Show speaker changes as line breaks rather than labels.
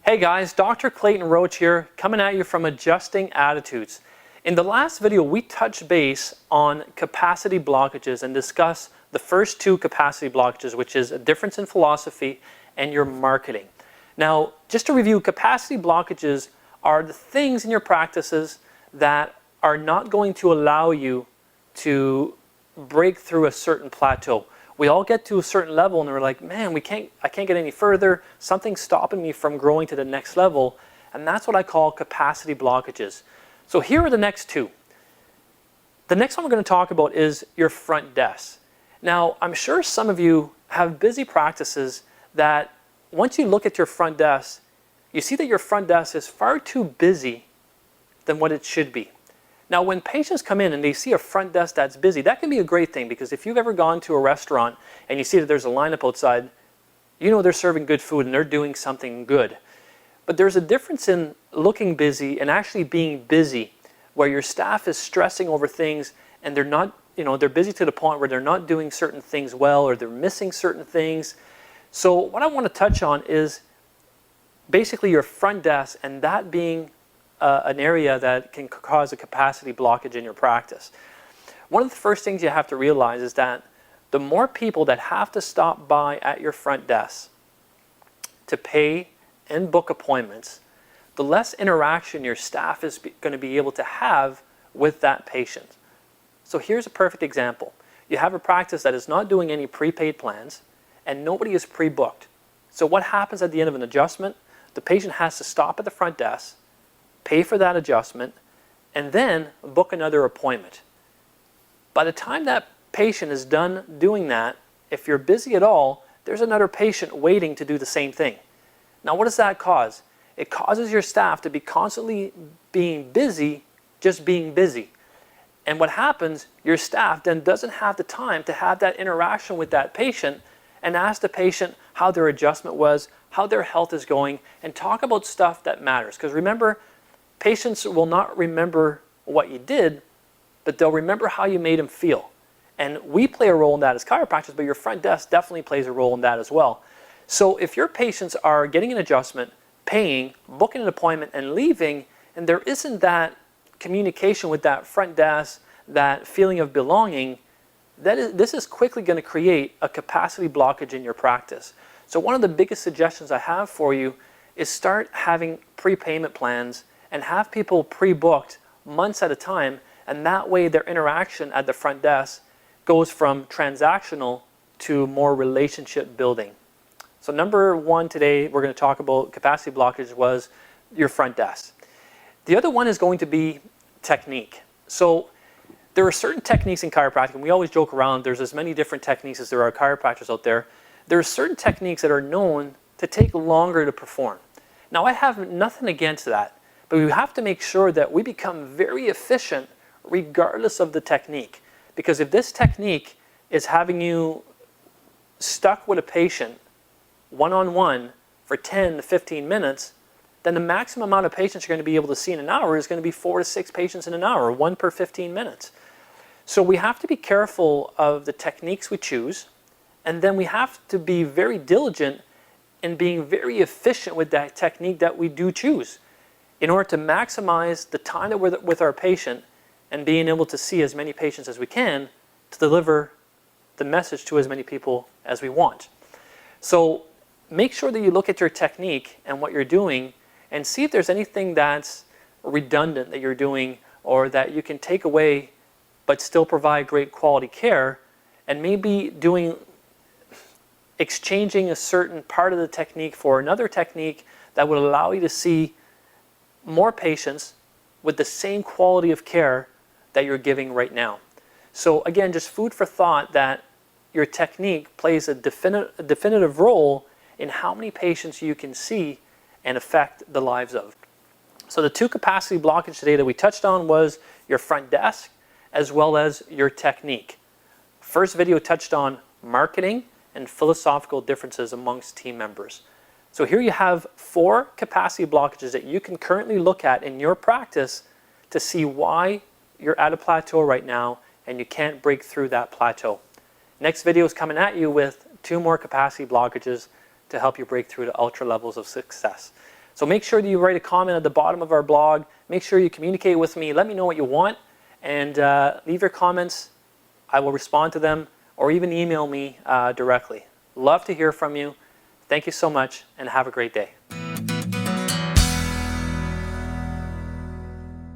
Hey guys, Dr. Clayton Roach here, coming at you from Adjusting Attitudes. In the last video, we touched base on capacity blockages and discussed the first two capacity blockages, which is a difference in philosophy and your marketing. Now, just to review, capacity blockages are the things in your practices that are not going to allow you to break through a certain plateau. We all get to a certain level and we're like, man, I can't get any further. Something's stopping me from growing to the next level. And that's what I call capacity blockages. So here are the next two. The next one we're going to talk about is your front desk. Now, I'm sure some of you have busy practices that once you look at your front desk, you see that your front desk is far too busy than what it should be. Now, when patients come in and they see a front desk that's busy, that can be a great thing, because if you've ever gone to a restaurant and you see that there's a lineup outside, you know they're serving good food and they're doing something good. But there's a difference in looking busy and actually being busy, where your staff is stressing over things and they're not, they're busy to the point where they're not doing certain things well, or they're missing certain things. So what I want to touch on is basically your front desk, and that being an area that can cause a capacity blockage in your practice. One of the first things you have to realize is that the more people that have to stop by at your front desk to pay and book appointments, the less interaction your staff is going to be able to have with that patient. So here's a perfect example. You have a practice that is not doing any prepaid plans and nobody is pre-booked. So what happens at the end of an adjustment? The patient has to stop at the front desk, pay for that adjustment, and then book another appointment. By the time that patient is done doing that, if you're busy at all, there's another patient waiting to do the same thing. Now, what does that cause? It causes your staff to be constantly being busy, just being busy. And what happens, your staff then doesn't have the time to have that interaction with that patient and ask the patient how their adjustment was, how their health is going, and talk about stuff that matters. Because remember, patients will not remember what you did, but they'll remember how you made them feel. And we play a role in that as chiropractors, but your front desk definitely plays a role in that as well. So if your patients are getting an adjustment, paying, booking an appointment, and leaving, and there isn't that communication with that front desk, that feeling of belonging, this is quickly going to create a capacity blockage in your practice. So one of the biggest suggestions I have for you is start having prepayment plans and have people pre-booked months at a time, and that way their interaction at the front desk goes from transactional to more relationship building. So number one today, we're going to talk about capacity blockage was your front desk. The other one is going to be technique. So there are certain techniques in chiropractic, and we always joke around, there's as many different techniques as there are chiropractors out there. There are certain techniques that are known to take longer to perform. Now, I have nothing against that, but we have to make sure that we become very efficient regardless of the technique. Because if this technique is having you stuck with a patient one-on-one for 10 to 15 minutes, then the maximum amount of patients you're going to be able to see in an hour is going to be 4 to 6 patients in an hour, 1 per 15 minutes. So we have to be careful of the techniques we choose, and then we have to be very diligent in being very efficient with that technique that we do choose, in order to maximize the time that we're with our patient and being able to see as many patients as we can to deliver the message to as many people as we want. So make sure that you look at your technique and what you're doing and see if there's anything that's redundant that you're doing, or that you can take away but still provide great quality care, and maybe exchanging a certain part of the technique for another technique that would allow you to see more patients with the same quality of care that you're giving right now. So again, just food for thought that your technique plays a definitive role in how many patients you can see and affect the lives of. So the two capacity blockages today that we touched on was your front desk as well as your technique. First video touched on marketing and philosophical differences amongst team members. So here you have 4 capacity blockages that you can currently look at in your practice to see why you're at a plateau right now and you can't break through that plateau. Next video is coming at you with 2 more capacity blockages to help you break through to ultra levels of success. So make sure that you write a comment at the bottom of our blog. Make sure you communicate with me. Let me know what you want, and leave your comments. I will respond to them, or even email me directly. Love to hear from you. Thank you so much, and have a great day.